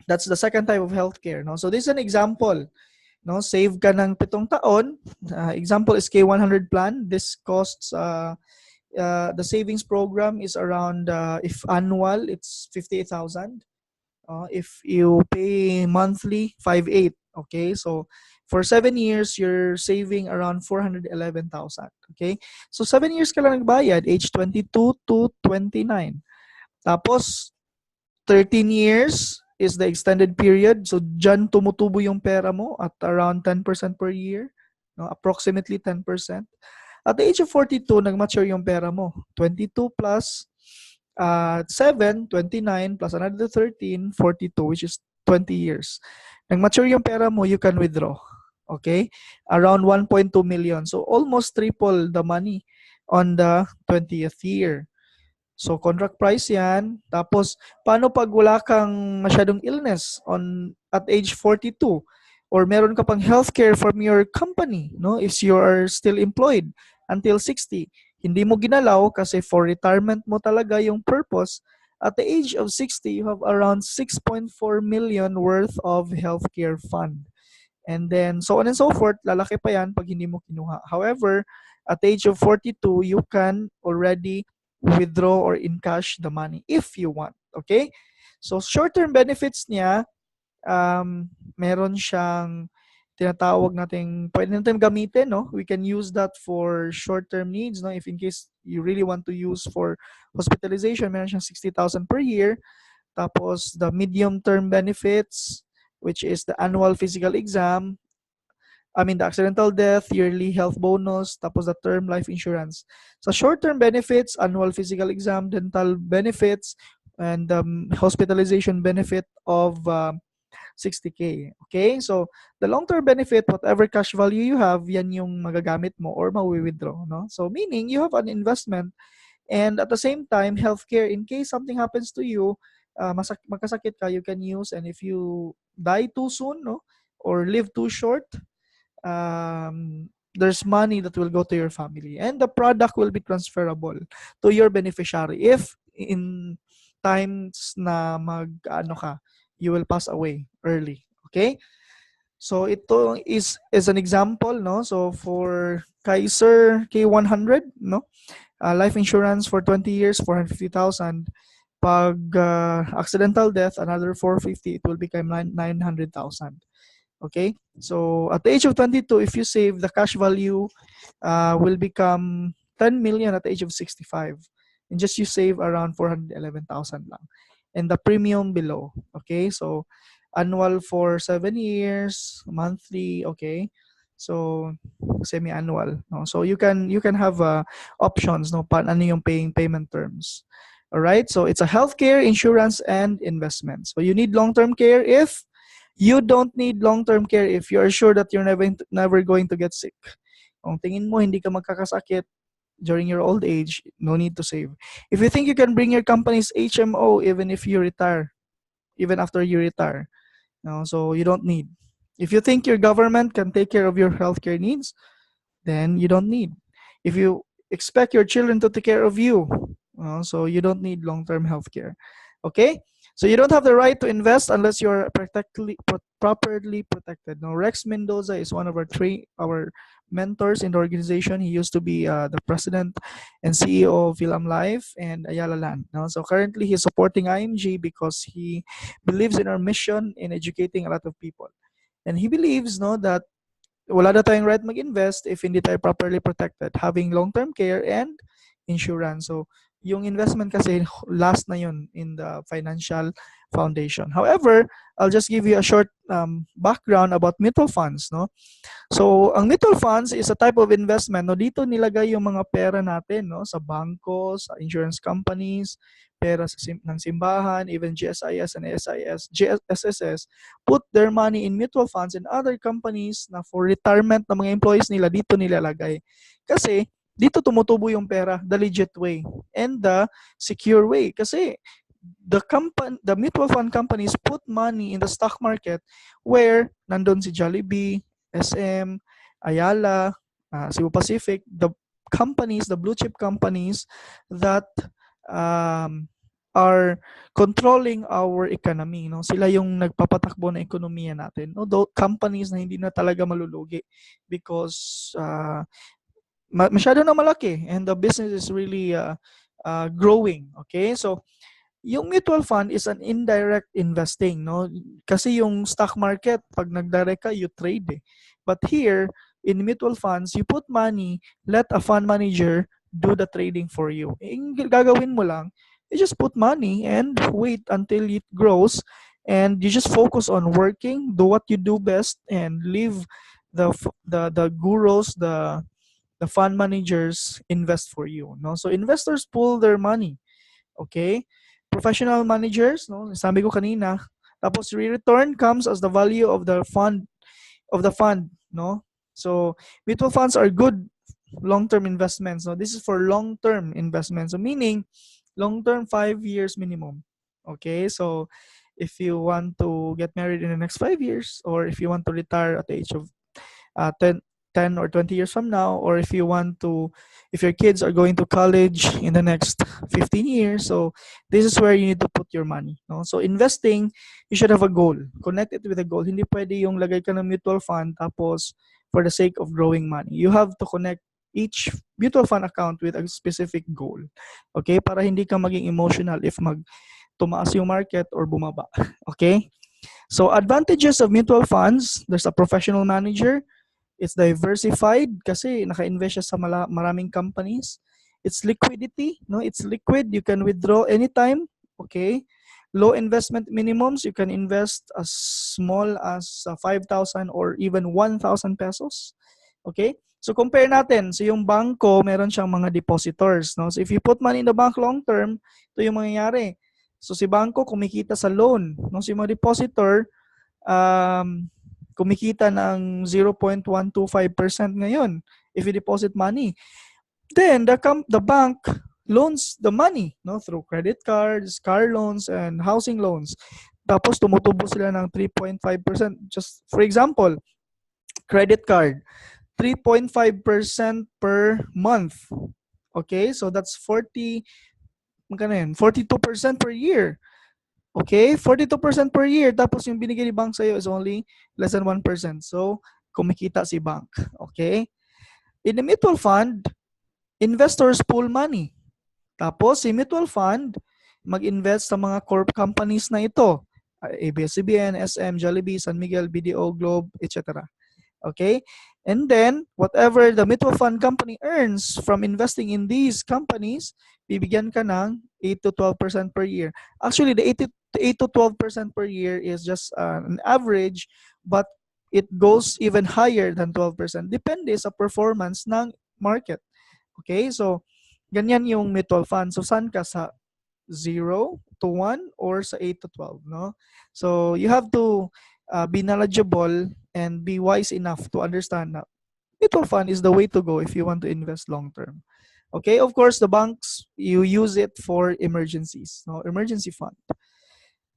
that's the second type of healthcare, no? So this is an example, no? Save ka ng 7 taon. Example is K100 plan. This costs the savings program is around, if annual, it's 58,000. If you pay monthly, 5,800. Okay, so for 7 years, you're saving around 411,000. Okay, so 7 years ka lang nagbayad, age 22 to 29. Tapos 13 years is the extended period. So dyan tumutubo yung pera mo at around 10% per year, no? Approximately 10%. At the age of 42, nag-mature yung pera mo. 22 plus 7, 29 plus another 13, 42, which is 20 years. Nag-mature yung pera mo, you can withdraw. Okay? Around 1.2 million. So almost triple the money on the 20th year. So contract price yan. Tapos paano pag wala kang masyadong illness at age 42? Or meron ka pang healthcare from your company, no? If you are still employed until 60, hindi mo ginalaw kasi for retirement mo talaga yung purpose. At the age of 60, you have around 6.4 million worth of healthcare fund. And then so on and so forth, lalaki pa yan pag hindi mo kinuha. However, at the age of 42, you can already withdraw or encash the money if you want. Okay? So short-term benefits niya, meron siyang tinatawag nating pwede natin gamitin, no? We can use that for short-term needs, no? If in case you really want to use for hospitalization, meron siyang 60,000 per year. Tapos the medium-term benefits, which is the annual physical exam, the accidental death, yearly health bonus, tapos the term life insurance. So short-term benefits, annual physical exam, dental benefits, and hospitalization benefit of 60K. Okay? So, the long-term benefit, whatever cash value you have, yan yung magagamit mo or mawi-withdraw. No? So, meaning, you have an investment and at the same time, healthcare, in case something happens to you, magkasakit ka, you can use, and if you die too soon, no, or live too short, there's money that will go to your family. And the product will be transferable to your beneficiary if in times na you will pass away early. Okay? So ito is an example, no? So for Kaiser K100, no? Life insurance for 20 years, 450,000. Pag accidental death, another 450, it will become 900,000. Okay? So at the age of 22, if you save, the cash value will become 10 million at the age of 65. And just you save around 411,000 lang. And the premium below. Okay? So annual for 7 years, monthly, okay? So semi-annual, no? So you can have options, no, ano yung payment terms. All right? So it's a healthcare, insurance, and investment. So you need long-term care if you don't need long-term care if you're sure that you're never going to get sick. Kung tingin mo hindi ka magkakasakit during your old age, no need to save. If you think you can bring your company's HMO even if you retire, even after you retire, no, so you don't need. If you think your government can take care of your healthcare needs, then you don't need. If you expect your children to take care of you, so you don't need long-term healthcare. Okay? So you don't have the right to invest unless you're properly protected. Now, Rex Mendoza is one of our mentors in the organization. He used to be the president and CEO of Philam Life and Ayala Land. Now, so currently he's supporting IMG because he believes in our mission in educating a lot of people. And he believes, no, that wala na tayong right mag-invest if hindi tayo properly protected. Having long-term care and insurance. So, yung investment kasi last na yun in the financial foundation. However, I'll just give you a short background about mutual funds, no? So, ang mutual funds is a type of investment, no? Dito nilagay yung mga pera natin, no? Sa bangko, sa insurance companies, pera ng simbahan, even GSIS and SIS, SSS, put their money in mutual funds and other companies na for retirement ng mga employees nila, dito nilalagay. Kasi, dito tumutubo yung pera, the legit way and the secure way. Kasi, the mutual fund companies put money in the stock market where nandun si Jollibee, SM, Ayala, Cebu Pacific, the companies, the blue chip companies that are controlling our economy, no? Sila yung nagpapatakbo ng ekonomiya natin, no? Though companies na hindi na talaga malulugi because masyado na malaki and the business is really growing. Okay, so yung mutual fund is an indirect investing, no? Kasi yung stock market, pag nag-direct ka, you trade eh. But here, in mutual funds, you put money, let a fund manager do the trading for you. Yung gagawin mo lang, you just put money and wait until it grows and you just focus on working, do what you do best, and leave the gurus, the fund managers invest for you, no? So investors pull their money. Okay? Professional managers, no? Sabi ko kanina, tapos return comes as the value of the fund, no? So mutual funds are good long-term investments. No, this is for long-term investments. So meaning long-term 5 years minimum. Okay? So if you want to get married in the next 5 years or if you want to retire at the age of 10 or 20 years from now, or if your kids are going to college in the next 15 years, so this is where you need to put your money, no? So investing, you should have a goal. Connect it with a goal. Hindi pwede yung lagay ka ng mutual fund tapos for the sake of growing money. You have to connect each mutual fund account with a specific goal. Okay? Para hindi ka maging emotional if tumaas yung market or bumaba. Okay? So advantages of mutual funds, there's a professional manager. It's diversified kasi naka-invest siya sa maraming companies. It's liquidity, no? It's liquid. You can withdraw anytime. Okay? Low investment minimums. You can invest as small as 5,000 or even 1,000 pesos. Okay? So compare natin. So yung bangko, meron siyang mga depositors, no? So if you put money in the bank long term, ito yung mangyayari. So si bangko kumikita sa loan, no? So yung mga depositor, kumikita ng 0.125% ngayon if you deposit money. Then the bank loans the money, no, through credit cards, car loans, and housing loans. Tapos tumutubo sila ng 3.5%. Just for example, credit card, 3.5% per month. Okay, so that's 42% per year. Okay, 42% per year. Tapos yung binigay ni bank sa'yo is only less than 1%. So, kumikita si bank. Okay? In the mutual fund, investors pool money. Tapos, si mutual fund, mag-invest sa mga corp companies na ito. ABS-CBN, SM, Jollibee, San Miguel, BDO, Globe, etc. Okay? And then, whatever the mutual fund company earns from investing in these companies, bibigyan ka ng 8 to 12% per year. Actually, the 8 to 12% per year is just an average, but it goes even higher than 12%. Depende sa performance ng market. Okay? So, ganyan yung mutual fund. So, saan ka? Sa 0 to 1 or sa 8 to 12, no? So, you have to be knowledgeable and be wise enough to understand that mutual fund is the way to go if you want to invest long term. Okay, of course, the banks, you use it for emergencies, no? Emergency fund.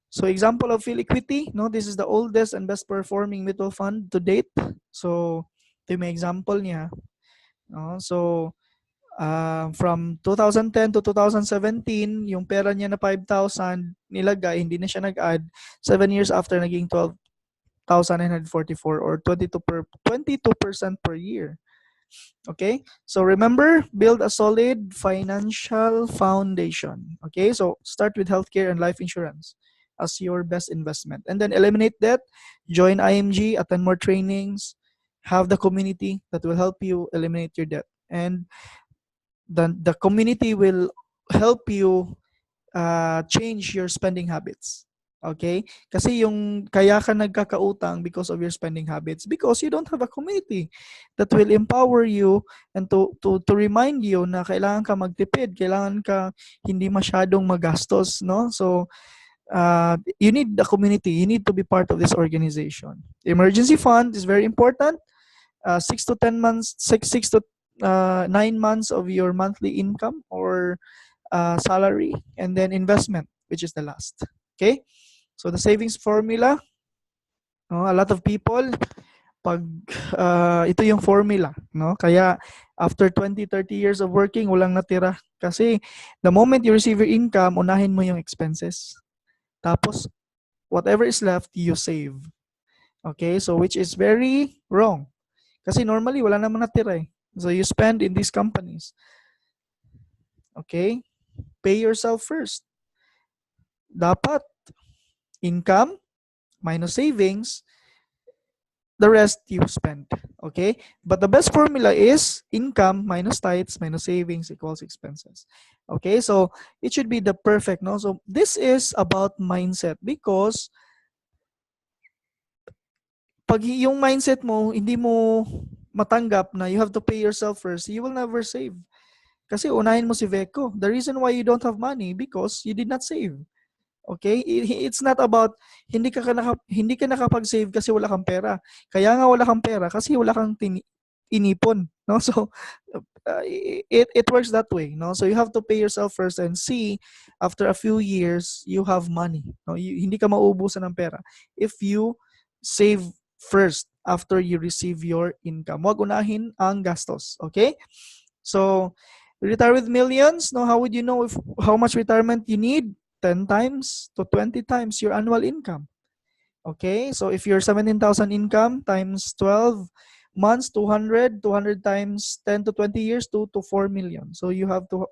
So example of Philequity, no, this is the oldest and best performing mutual fund to date. So ito yung may example niya. No? So from 2010 to 2017, yung pera niya na 5,000 nilagay, hindi na siya nag-add. 7 years after, naging 12,944 or 22% per year. Okay, so remember, build a solid financial foundation. Okay, so start with healthcare and life insurance as your best investment, and then eliminate debt. Join IMG, attend more trainings, have the community that will help you eliminate your debt, and then the community will help you change your spending habits. Okay? Kasi yung kaya ka nagkakautang because of your spending habits, because you don't have a community that will empower you and to remind you na kailangan ka magtipid, kailangan ka hindi masyadong magastos, no? So you need the community, you need to be part of this organization. Emergency fund is very important. 6 to 10 months, 9 months of your monthly income or salary, and then investment, which is the last. Okay? So the savings formula, no, a lot of people, pag ito yung formula, no? Kaya after 20, 30 years of working, walang natira. Kasi the moment you receive your income, unahin mo yung expenses. Tapos, whatever is left, you save. Okay? So which is very wrong. Kasi normally, wala namang natira eh. So you spend in these companies. Okay? Pay yourself first. Dapat income minus savings, the rest you spend. Okay? But the best formula is income minus tithes minus savings equals expenses. Okay? So it should be the perfect, no? So this is about mindset, because pag yung mindset mo, hindi mo matanggap na you have to pay yourself first, you will never save. Kasi unahin mo si Veco. The reason why you don't have money, because you did not save. Okay? It's not about hindi ka nakapag-save kasi wala kang pera. Kaya nga wala kang pera kasi wala kang inipon, no? So it works that way, no? So you have to pay yourself first and see after a few years you have money, no? Hindi ka mauubusan ng pera if you save first after you receive your income. Huwag unahin ang gastos, okay? So retire with millions, no? How would you know how much retirement you need? 10 times to 20 times your annual income. Okay, so if you're 17,000 income times 12 months, 200 times 10 to 20 years, 2 to 4 million. So you have to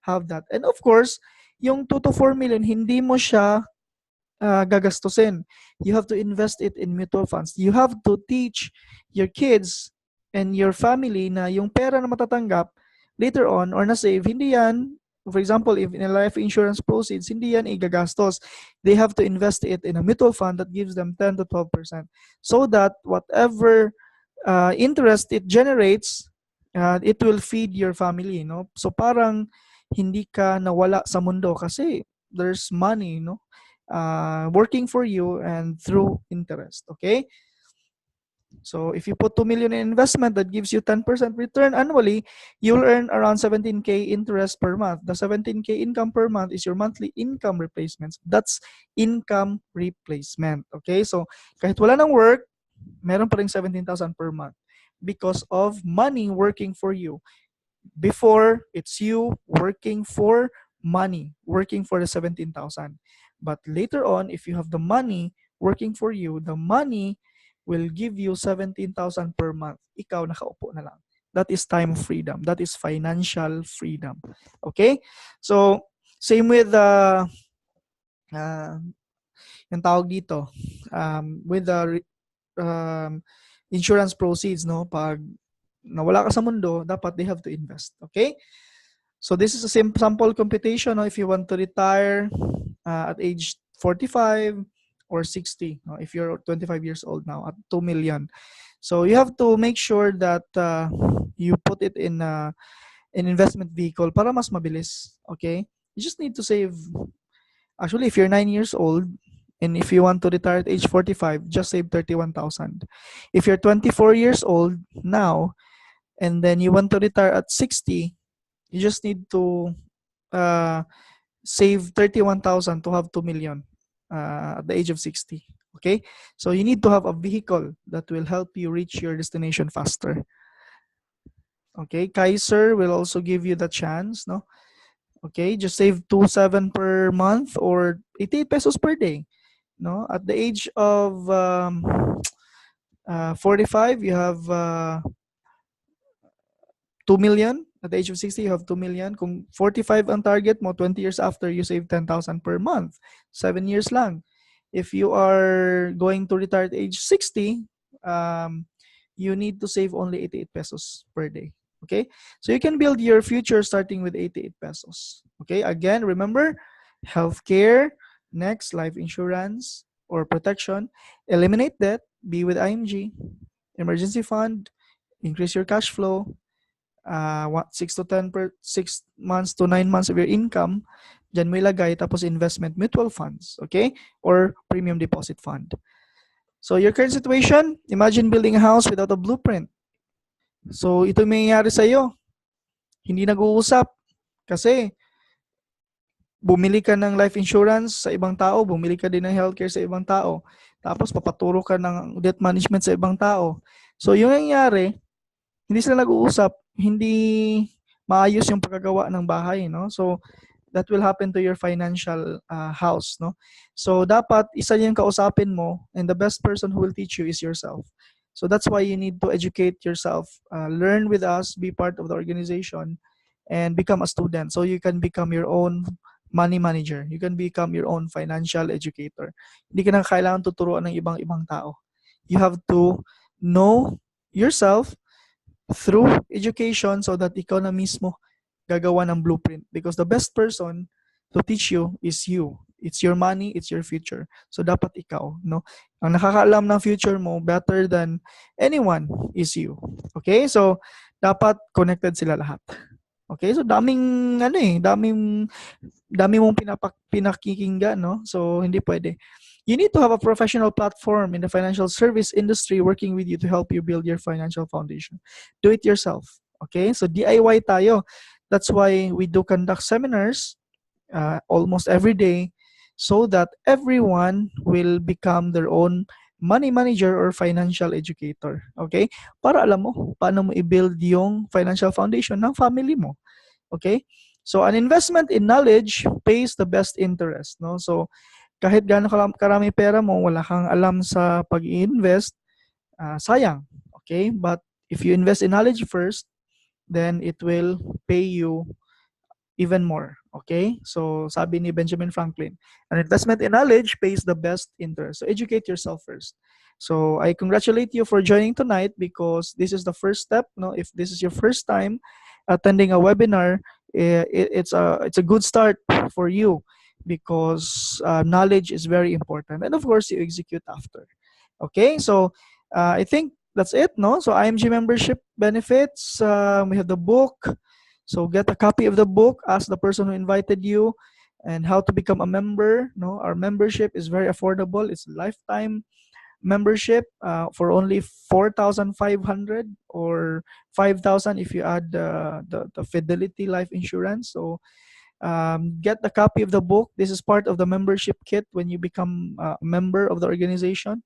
have that. And of course, yung 2 to 4 million, hindi mo siya gagastusin. You have to invest it in mutual funds. You have to teach your kids and your family na yung pera na matatanggap later on or na-save, hindi yan, for example, if in a life insurance proceeds, hindi yan igagastos. They have to invest it in a mutual fund that gives them 10 to 12%. So that whatever interest it generates, it will feed your family, no? So parang hindi ka nawala sa mundo kasi there's money, no? Working for you and through interest, okay? So if you put 2 million in investment that gives you 10% return annually, you'll earn around 17K interest per month. The 17K income per month is your monthly income replacements. That's income replacement. Okay? So kahit wala ng work, meron pa rin 17,000 per month because of money working for you. Before, it's you working for money, working for the 17,000. But later on, if you have the money working for you, the money will give you 17,000 per month. Ikaw nakaupo na lang. That is time freedom. That is financial freedom. Okay? So, same with yung tawag dito, with the insurance proceeds, no? Pag nawala ka sa mundo, dapat they have to invest. Okay? So, this is a sample computation, no? If you want to retire at age 45, or 60, if you're 25 years old now, at 2 million. So you have to make sure that you put it in an investment vehicle para mas mabilis. Okay? You just need to save. Actually, if you're 9 years old and if you want to retire at age 45, just save 31,000. If you're 24 years old now and then you want to retire at 60, you just need to uh, save 31,000 to have 2 million at the age of 60. Okay? So you need to have a vehicle that will help you reach your destination faster. Okay? Kaiser will also give you the chance, no? Okay? Just save 2,700 per month or 88 pesos per day. No? At the age of 45, you have 2 million. At the age of 60, you have 2 million. Kung 45 ang target mo, 20 years after, you save 10,000 per month. 7 years lang. If you are going to retire at age 60, you need to save only 88 pesos per day. Okay? So you can build your future starting with 88 pesos. Okay? Again, remember, healthcare, next, life insurance or protection, eliminate debt, be with IMG, emergency fund, increase your cash flow, 6 months to 9 months of your income, dyan mo ilagay, tapos investment mutual funds, okay? Or premium deposit fund. So your current situation, imagine building a house without a blueprint. So ito may nangyayari sa'yo. Hindi nag-uusap kasi bumili ka ng life insurance sa ibang tao, bumili ka din ng healthcare sa ibang tao, tapos papaturo ka ng debt management sa ibang tao. So yung nangyayari, hindi sila nag-uusap, hindi maayos yung pagkagawa ng bahay, no? So that will happen to your financial house, no? So dapat isa yung kausapin mo, and the best person who will teach you is yourself. So that's why you need to educate yourself, learn with us, be part of the organization, and become a student so you can become your own money manager. You can become your own financial educator. Hindi ka na kailangan tuturuan ng ibang tao. You have to know yourself through education so that ikaw na mismo gagawa ng blueprint, because the best person to teach you is you. It's your money, it's your future. So dapat ikaw, no? Ang nakakaalam ng future mo better than anyone is you. Okay? So dapat connected sila lahat. Okay? So daming dami mong pinakikinggan, no? So hindi pwede. You need to have a professional platform in the financial service industry working with you to help you build your financial foundation. Do it yourself. Okay? So DIY tayo. That's why we do conduct seminars almost every day so that everyone will become their own money manager or financial educator. Okay? Para alam mo paano mo i-build yung financial foundation ng family mo. Okay? So an investment in knowledge pays the best interest, no? So kahit gaano karami pera mo, wala kang alam sa pag-i-invest, sayang. Okay? But if you invest in knowledge first, then it will pay you even more. Okay? So sabi ni Benjamin Franklin, an investment in knowledge pays the best interest. So educate yourself first. So I congratulate you for joining tonight, because this is the first step. No, if this is your first time attending a webinar, it's a good start for you, because knowledge is very important, and of course you execute after. Okay, so I think that's it. No, so IMG membership benefits. We have the book. So get a copy of the book. Ask the person who invited you, and how to become a member. No, our membership is very affordable. It's a lifetime membership for only 4,500 or 5,000 if you add the Fidelity life insurance. So get the copy of the book. This is part of the membership kit when you become a member of the organization.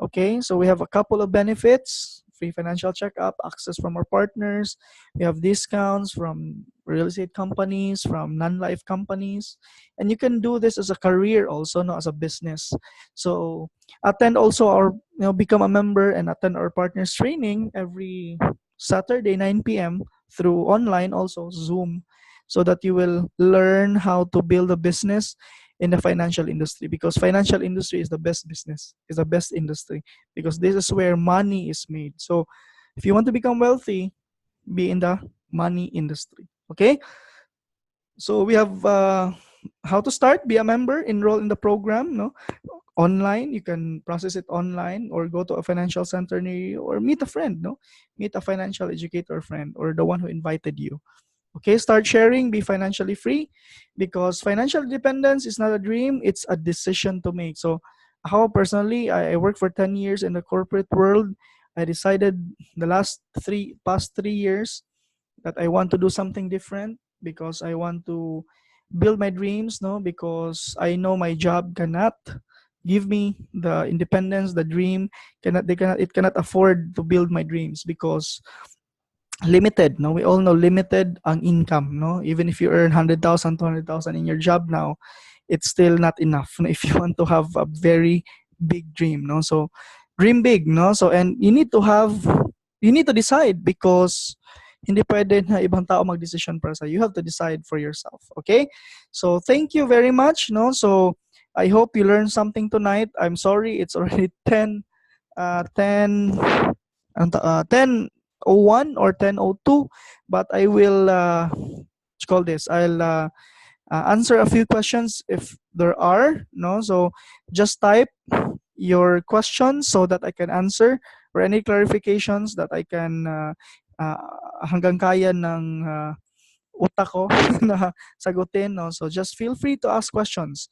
Okay, so we have a couple of benefits: free financial checkup, access from our partners. We have discounts from real estate companies, from non-life companies, and you can do this as a career also, not as a business. So attend also our, become a member and attend our partners training every Saturday 9 p.m. through online, also Zoom, so that you will learn how to build a business in the financial industry, because financial industry is the best business, is the best industry, because this is where money is made. So if you want to become wealthy, be in the money industry. Okay, so we have how to start, be a member, enroll in the program, no, online. You can process it online, or go to a financial center near you, or meet a friend, no, meet a financial educator friend, or the one who invited you. Okay, start sharing, be financially free, because financial independence is not a dream, it's a decision to make. So how personally, I worked for 10 years in the corporate world. I decided the past 3 years that I want to do something different, because I want to build my dreams, no, because I know my job cannot give me the independence, the dream. It cannot afford to build my dreams, because limited, no, we all know limited ang income, no, even if you earn 100,000, 200,000 in your job now, it's still not enough, no, if you want to have a very big dream, no. So dream big, no. So, and you need to decide, because hindi pwede na ibang tao magdesisyon para sa you. You have to decide for yourself. Okay, so thank you very much, no. So I hope you learned something tonight. I'm sorry it's already 10 10:01 or 10:02, but I will what you call this, I'll answer a few questions if there are, no. So just type your questions so that I can answer, or any clarifications that I can uh, hanggang kaya ng utak ko na sagutin, no. So just feel free to ask questions.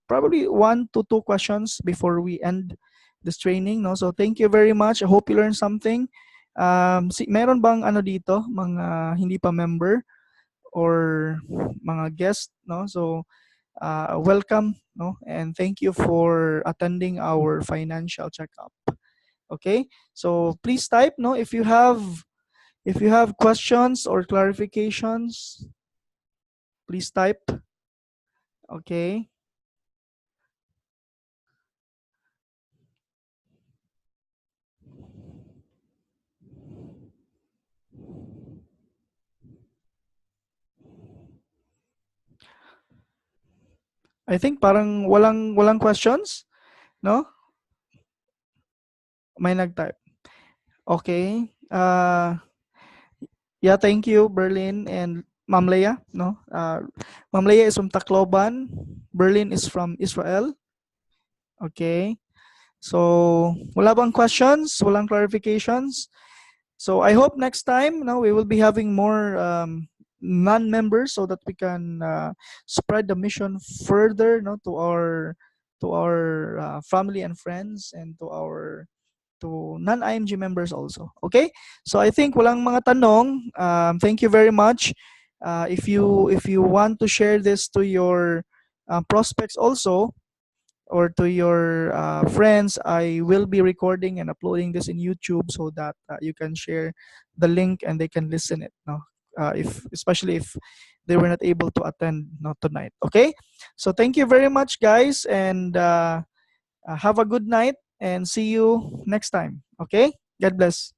Probably 1 to 2 questions before we end this training, no. So thank you very much. I hope you learned something. Meron bang ano dito, mga hindi pa member or mga guest, no? So welcome, no, and thank you for attending our financial checkup. Okay, so please type, no, if you have questions or clarifications, please type. Okay, I think parang walang questions, no. May nag-type. Okay, yeah, thank you, Berlin and Ma'am Leia, no. Ma'am Leia is from Tacloban, Berlin is from Israel. Okay, so wala bang questions, walang clarifications? So I hope next time, no, we will be having more non-members, so that we can spread the mission further, no, to our family and friends, and to non-IMG members also. Okay? So I think walang mga tanong. Thank you very much. If you want to share this to your prospects also, or to your friends, I will be recording and uploading this in YouTube, so that you can share the link and they can listen it. No, if especially if they were not able to attend, not tonight. Okay, so thank you very much, guys, and have a good night, and see you next time. Okay, God bless.